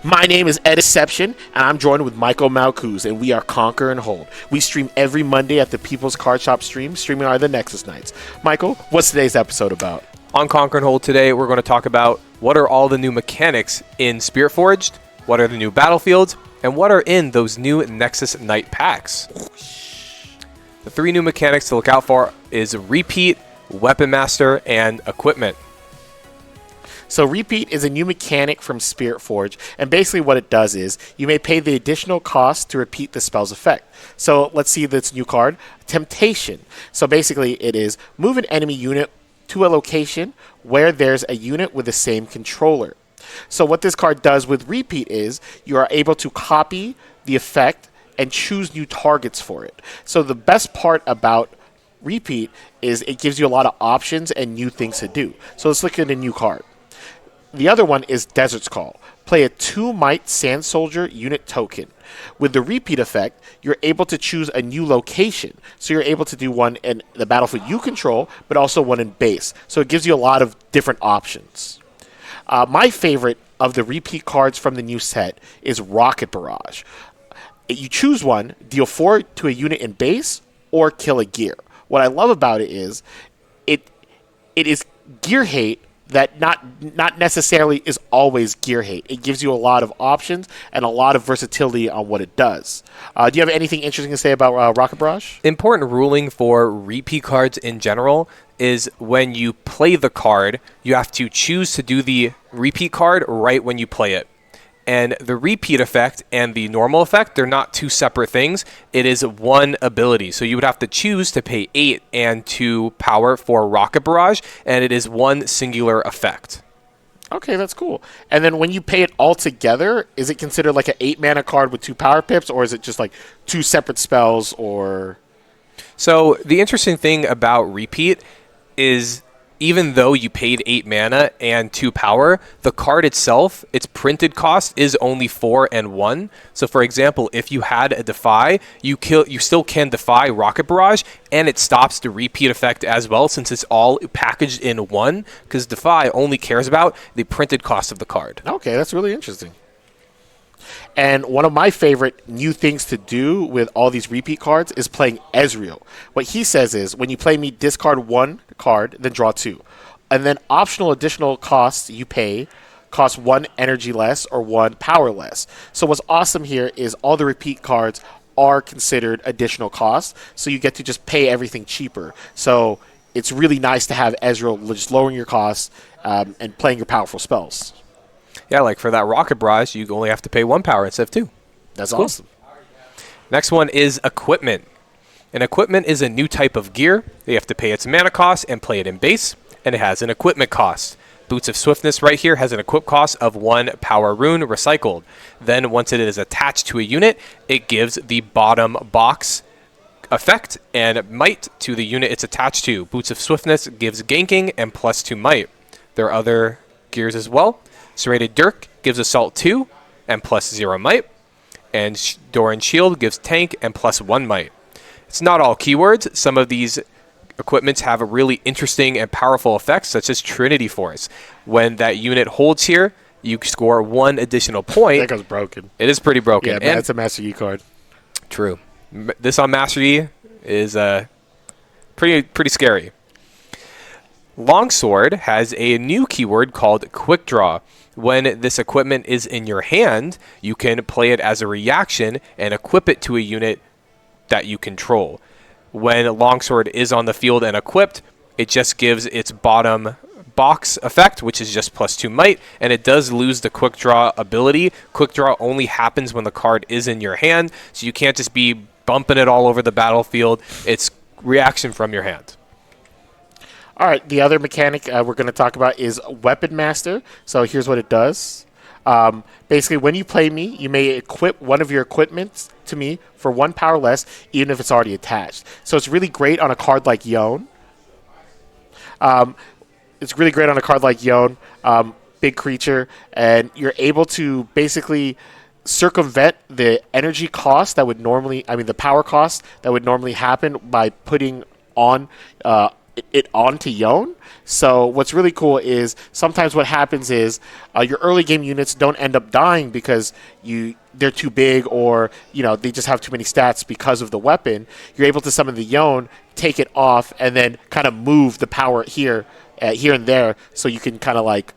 My name is Edception, and I'm joined with Michael Malcuz, and we are Conquer and Hold. We stream every Monday at the People's Card Shop stream, streaming are the Nexus nights. Michael, what's today's episode about? On Conquer and Hold today, we're going to talk about what are all the new mechanics in Spiritforged, what are the new battlefields, and what are in those new Nexus Knight packs. The three new mechanics to look out for is Repeat, Weapon Master, and Equipment. So Repeat is a new mechanic from Spiritforged, and basically what it does is you may pay the additional cost to repeat the spell's effect. So let's see this new card, Temptation. So basically it is move an enemy unit to a location where there's a unit with the same controller. So what this card does with Repeat is you are able to copy the effect and choose new targets for it. So the best part about Repeat is it gives you a lot of options and new things to do. So let's look at a new card. The other one is Desert's Call. Play a 2 Might Sand Soldier unit token. With the Repeat effect, you're able to choose a new location. So you're able to do one in the battlefield you control, but also one in base. So it gives you a lot of different options. My favorite of the Repeat cards from the new set is Rocket Barrage. You choose one, deal 4 to a unit in base, or kill a gear. What I love about it is it is gear hate that not necessarily is always gear hate. It gives you a lot of options and a lot of versatility on what it does. Do you have anything interesting to say about Rocket Barrage? Important ruling for Repeat cards in general is when you play the card, you have to choose to do the Repeat card right when you play it. And the Repeat effect and the normal effect, they're not two separate things. It is one ability. So you would have to choose to pay 8 and 2 power for Rocket Barrage, and it is one singular effect. Okay, that's cool. And then when you pay it all together, is it considered like an 8 mana card with 2 power pips, or is it just like 2 separate spells? Or So the interesting thing about Repeat is even though you paid 8 mana and 2 power, the card itself, its printed cost is only 4 and 1. So for example, if you had a Defy, you still can Defy Rocket Barrage, and it stops the Repeat effect as well, since it's all packaged in one, because Defy only cares about the printed cost of the card. Okay, that's really interesting. And one of my favorite new things to do with all these Repeat cards is playing Ezreal. What he says is, when you play me, discard 1 card, then draw 2. And then optional additional costs you pay cost 1 energy less or 1 power less. So what's awesome here is all the Repeat cards are considered additional costs, so you get to just pay everything cheaper. So it's really nice to have Ezreal just lowering your costs and playing your powerful spells. Yeah, like for that Rocket Barrage, you only have to pay 1 power instead of 2. That's cool. Awesome. Next one is Equipment. An equipment is a new type of gear. You have to pay its mana cost and play it in base, and it has an equipment cost. Boots of Swiftness right here has an equip cost of 1 power rune recycled. Then once it is attached to a unit, it gives the bottom box effect and might to the unit it's attached to. Boots of Swiftness gives ganking and +2 might. There are other gears as well. Serrated Dirk gives Assault 2 and +0 might. And Doran Shield gives tank and +1 might. It's not all keywords. Some of these equipments have a really interesting and powerful effects, such as Trinity Force. When that unit holds here, you score 1 additional point. That goes broken. It is pretty broken. Yeah, it's a Master Yi card. True. This on Master Yi is pretty scary. Longsword has a new keyword called Quick Draw. When this equipment is in your hand, you can play it as a reaction and equip it to a unit that you control. When Longsword is on the field and equipped, it just gives its bottom box effect, which is just +2 might, and it does lose the Quick Draw ability. Quick Draw only happens when the card is in your hand, so you can't just be bumping it all over the battlefield. It's reaction from your hand. All right, the other mechanic we're going to talk about is Weapon Master. So here's what it does. Basically, when you play me, you may equip one of your equipments to me for 1 power less, even if it's already attached. So it's really great on a card like Yone. Big creature, and you're able to basically circumvent the energy cost that would normally, the power cost that would normally happen by putting on it onto Yone. So what's really cool is sometimes what happens is your early game units don't end up dying because they're too big, or they just have too many stats because of the weapon. You're able to summon the Yone, take it off, and then kind of move the power here and there, so you can kind of like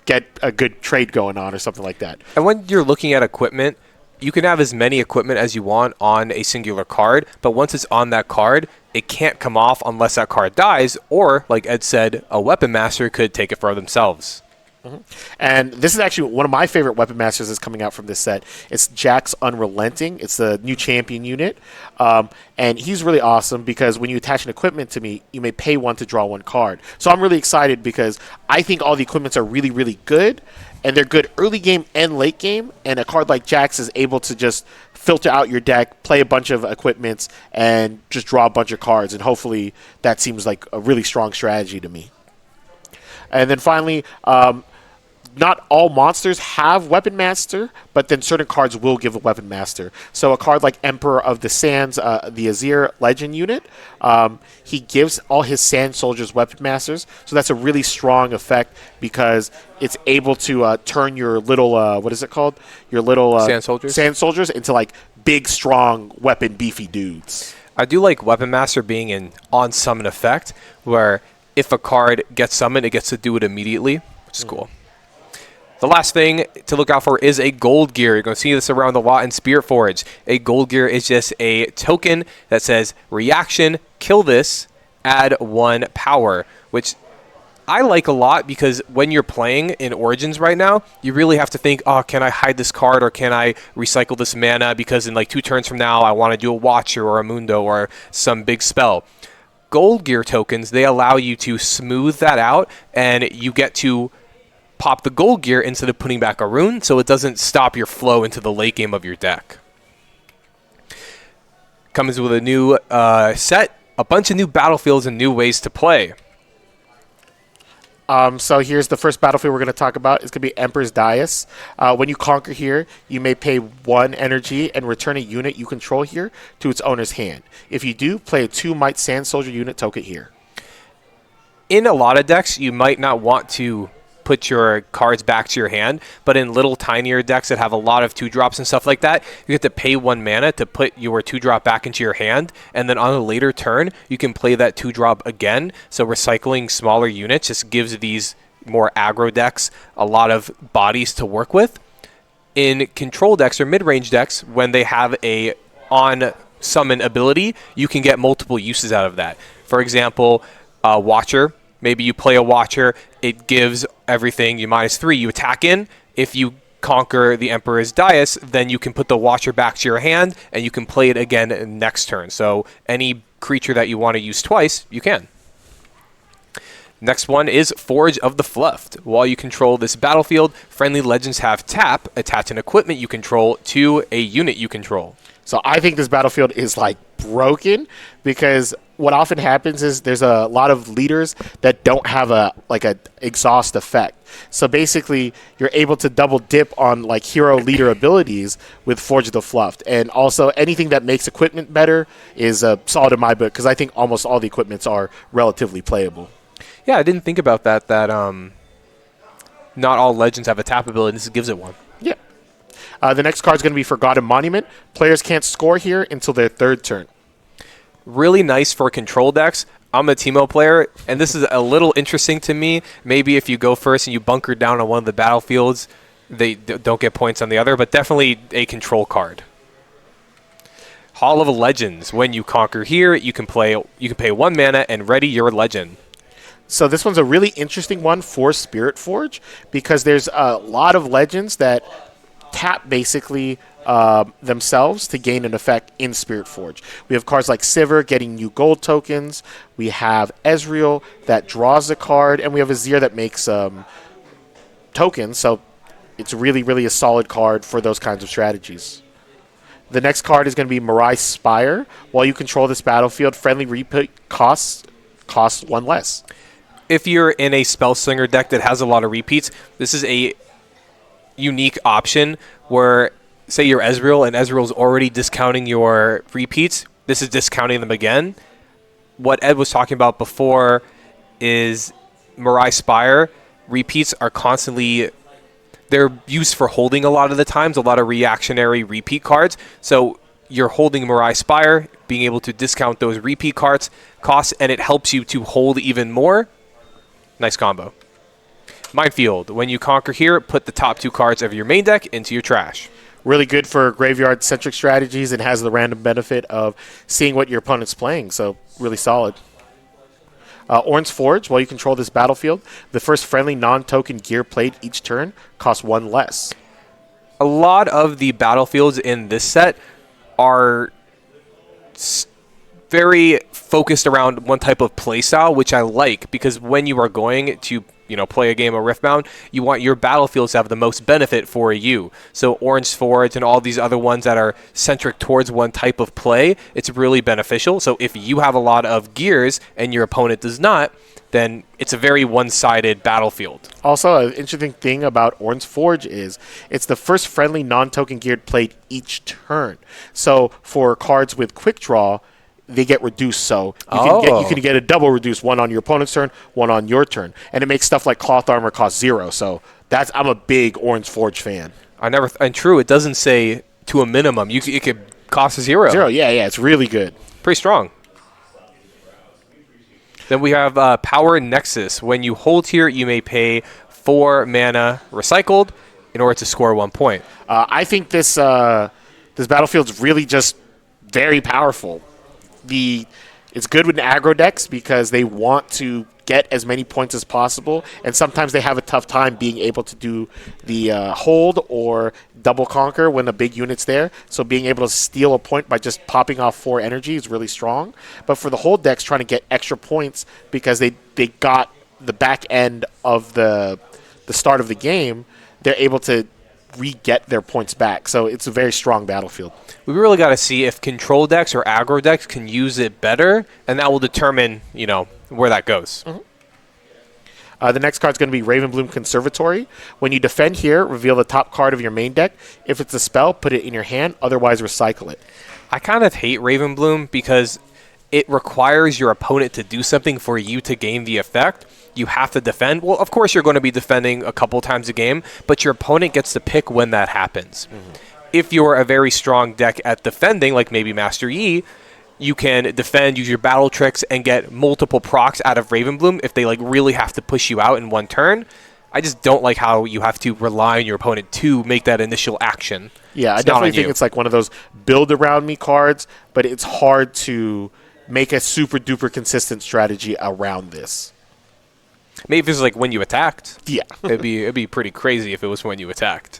get a good trade going on or something like that. And when you're looking at equipment, you can have as many equipment as you want on a singular card, but once it's on that card, it can't come off unless that card dies, or, like Ed said, a weapon master could take it for themselves. Mm-hmm. And this is actually one of my favorite weapon masters that's coming out from this set. It's Jack's Unrelenting. It's the new champion unit. And he's really awesome because when you attach an equipment to me, you may pay one to draw one card. So I'm really excited because I think all the equipments are really, really good. And they're good early game and late game. And a card like Jax is able to just filter out your deck, play a bunch of equipments, and just draw a bunch of cards. And hopefully that seems like a really strong strategy to me. And then finally, not all monsters have Weapon Master, but then certain cards will give a Weapon Master. So a card like Emperor of the Sands, the Azir Legend unit, he gives all his Sand Soldiers Weapon Masters. So that's a really strong effect because it's able to turn your little, what is it called? Your little Sand Soldiers into like big, strong, weapon, beefy dudes. I do like Weapon Master being an on-summon effect, where if a card gets summoned, it gets to do it immediately, which is cool. The last thing to look out for is a gold gear. You're going to see this around a lot in Spiritforged. A gold gear is just a token that says, reaction, kill this, add 1 power, which I like a lot because when you're playing in Origins right now, you really have to think, oh, can I hide this card or can I recycle this mana because in like 2 turns from now I want to do a Watcher or a Mundo or some big spell. Gold gear tokens, they allow you to smooth that out, and you get to pop the gold gear instead of putting back a rune, so it doesn't stop your flow into the late game of your deck. Comes with a new set, a bunch of new battlefields and new ways to play. So here's the first battlefield we're going to talk about. It's going to be Emperor's Dais. When you conquer here, you may pay 1 energy and return a unit you control here to its owner's hand. If you do, play a 2 Might Sand Soldier unit token here. In a lot of decks, you might not want to put your cards back to your hand, but in little tinier decks that have a lot of 2-drops and stuff like that, you have to pay 1 mana to put your 2-drop back into your hand, and then on a later turn, you can play that 2-drop again. So recycling smaller units just gives these more aggro decks a lot of bodies to work with. In control decks or mid-range decks, when they have a on-summon ability, you can get multiple uses out of that. For example, Watcher. Maybe you play a Watcher, it gives everything you -3, you attack in. If you conquer the Emperor's Dais, then you can put the Watcher back to your hand, and you can play it again next turn. So any creature that you want to use twice, you can. Next one is Forge of the Fluffed. While you control this battlefield, friendly legends have tap, attach an equipment you control to a unit you control. So I think this battlefield is like broken because what often happens is there's a lot of leaders that don't have a exhaust effect. So basically you're able to double dip on like hero leader abilities with Forge of the Fluffed. And also anything that makes equipment better is solid in my book because I think almost all the equipments are relatively playable. Yeah, I didn't think about that not all legends have a tap ability. This gives it one. Yeah. The next card is going to be Forgotten Monument. Players can't score here until their 3rd turn. Really nice for control decks. I'm a Teemo player, and this is a little interesting to me. Maybe if you go first and you bunker down on one of the battlefields, they don't get points on the other, but definitely a control card. Hall of Legends. When you conquer here, you can pay 1 mana and ready your legend. So this one's a really interesting one for Spiritforge because there's a lot of legends that tap basically themselves to gain an effect in Spiritforge. We have cards like Sivir getting new gold tokens. We have Ezreal that draws a card, and we have Azir that makes tokens. So it's really, really a solid card for those kinds of strategies. The next card is going to be Mirai Spire. While you control this battlefield, friendly repeat costs 1 less. If you're in a Spellslinger deck that has a lot of repeats, this is a unique option where, say you're Ezreal and Ezreal's already discounting your repeats. This is discounting them again. what Ed was talking about before is Mirai Spire repeats are constantly, they're used for holding a lot of the times, a lot of reactionary repeat cards. So you're holding Mirai Spire, being able to discount those repeat cards costs, and it helps you to hold even more. Nice combo. Minefield. When you conquer here, put the top 2 cards of your main deck into your trash. Really good for graveyard-centric strategies and has the random benefit of seeing what your opponent's playing, so really solid. Orange Forge, while you control this battlefield, the first friendly non-token gear played each turn costs 1 less. A lot of the battlefields in this set are very focused around one type of playstyle, which I like, because when you are going to play a game of Riftbound, you want your battlefields to have the most benefit for you. So Orange Forge and all these other ones that are centric towards one type of play, it's really beneficial. So if you have a lot of gears and your opponent does not, then it's a very one-sided battlefield. Also, an interesting thing about Orange Forge is it's the first friendly non-token geared played each turn. So for cards with quick draw, they get reduced, so you can get a double reduce, one on your opponent's turn, one on your turn, and it makes stuff like cloth armor cost 0. So I'm a big Orange Forge fan. And true, it doesn't say to a minimum. It could cost 0. 0, yeah, it's really good. Pretty strong. Then we have Power Nexus. When you hold here, you may pay 4 mana recycled in order to score 1 point. I think this battlefield's really just very powerful. It's good with aggro decks because they want to get as many points as possible, and sometimes they have a tough time being able to do the hold or double conquer when the big unit's there. So being able to steal a point by just popping off 4 energy is really strong. But for the hold decks, trying to get extra points because they got the back end of the start of the game, they're able to re-get their points back. So it's a very strong battlefield. We really got to see if control decks or aggro decks can use it better, and that will determine, where that goes. The next card is going to be Ravenbloom Conservatory. When you defend here, reveal the top card of your main deck. If it's a spell, put it in your hand. Otherwise, recycle it. I kind of hate Ravenbloom because it requires your opponent to do something for you to gain the effect. You have to defend. Well, of course, you're going to be defending a couple times a game, but your opponent gets to pick when that happens. If you're a very strong deck at defending, like maybe Master Yi, you can defend, use your battle tricks, and get multiple procs out of Ravenbloom if they really have to push you out in one turn. I just don't like how you have to rely on your opponent to make that initial action. Yeah, I definitely think it's like one of those build around me cards, but it's hard to make a super duper consistent strategy around this. Maybe if it was when you attacked. Yeah. it'd be pretty crazy if it was when you attacked.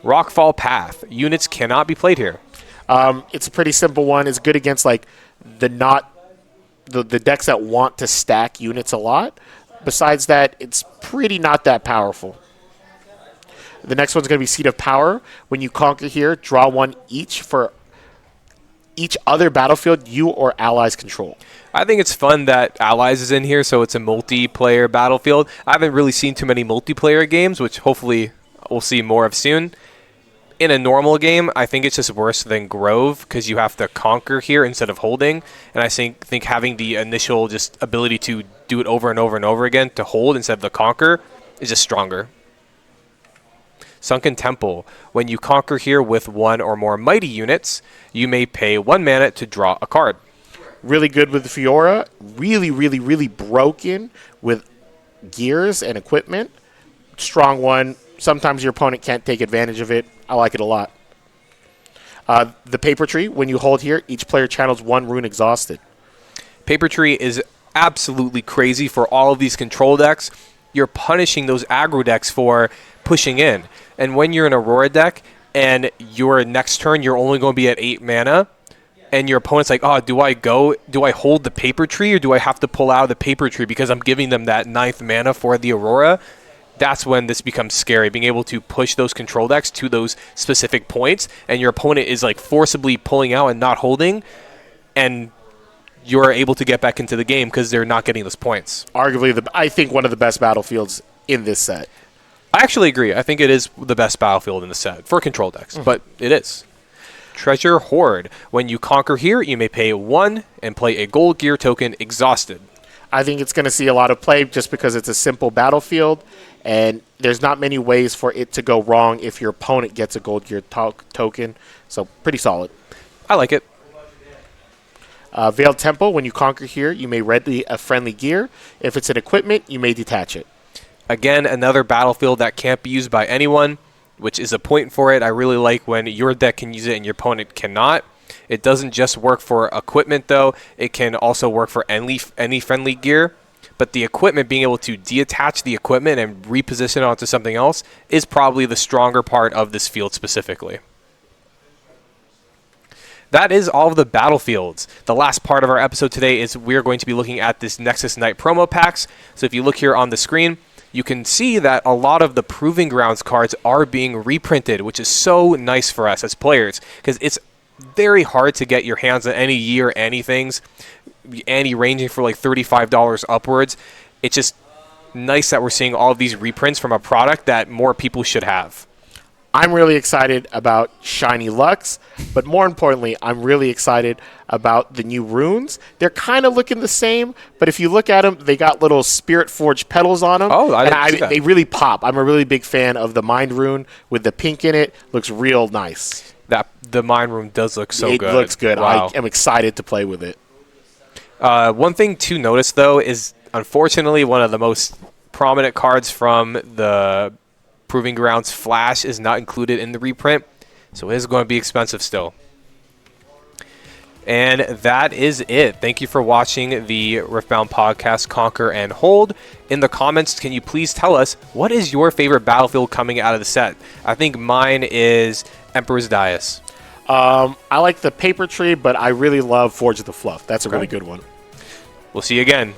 Rockfall Path. Units cannot be played here. It's a pretty simple one. It's good against the decks that want to stack units a lot. Besides that, it's pretty not that powerful. The next one's going to be Seat of Power. When you conquer here, draw 1 each for each other battlefield you or allies control. I think it's fun that Allies is in here, so it's a multiplayer battlefield. I haven't really seen too many multiplayer games, which hopefully we'll see more of soon. In a normal game, I think it's just worse than Grove because you have to conquer here instead of holding. And I think having the initial just ability to do it over and over and over again to hold instead of the conquer is just stronger. Sunken Temple. When you conquer here with 1 or more mighty units, you may pay 1 mana to draw a card. Really good with Fiora. Really, really, really broken with gears and equipment. Strong one. Sometimes your opponent can't take advantage of it. I like it a lot. The Paper Tree. When you hold here, each player channels 1 rune exhausted. Paper Tree is absolutely crazy for all of these control decks. You're punishing those aggro decks for pushing in. And when you're an Aurora deck and your next turn you're only going to be at 8 mana, and your opponent's like, oh, do I hold the Paper Tree or do I have to pull out of the Paper Tree because I'm giving them that 9th mana for the Aurora? That's when this becomes scary, being able to push those control decks to those specific points, and your opponent is forcibly pulling out and not holding, and you're able to get back into the game because they're not getting those points. Arguably, I think one of the best battlefields in this set. I actually agree. I think it is the best battlefield in the set for control decks, but it is. Treasure Hoard. When you conquer here, you may pay 1 and play a gold gear token Exhausted. I think it's going to see a lot of play just because it's a simple battlefield, and there's not many ways for it to go wrong if your opponent gets a gold gear token. So pretty solid. I like it. Veiled Temple, when you conquer here, you may ready a friendly gear. If it's an equipment, you may detach it. Again, another battlefield that can't be used by anyone, which is a point for it. I really like when your deck can use it and your opponent cannot. It doesn't just work for equipment, though. It can also work for any friendly gear. But the equipment, being able to detach the equipment and reposition it onto something else, is probably the stronger part of this field specifically. That is all of the battlefields. The last part of our episode today is we're going to be looking at this Nexus Knight promo packs. So if you look here on the screen, you can see that a lot of the Proving Grounds cards are being reprinted, which is so nice for us as players, because it's very hard to get your hands on any year anythings, any ranging for like $35 upwards. It's just nice that we're seeing all of these reprints from a product that more people should have. I'm really excited about Shiny Lux, but more importantly, I'm really excited about the new runes. They're kind of looking the same, but if you look at them, they got little Spiritforged petals on them. Oh, I didn't see that. They really pop. I'm a really big fan of the Mind Rune with the pink in it. Looks real nice. The Mind Room does look so good. It looks good. Wow. I am excited to play with it. One thing to notice, though, is unfortunately one of the most prominent cards from the Proving Grounds Flash is not included in the reprint, so it is going to be expensive still. And that is it. Thank you for watching the Riftbound podcast, Conquer and Hold. In the comments, can you please tell us what is your favorite battlefield coming out of the set? I think mine is Emperor's Dais. I like the Paper Tree, but I really love Forge of the Fluff. That's a really good one. We'll see you again.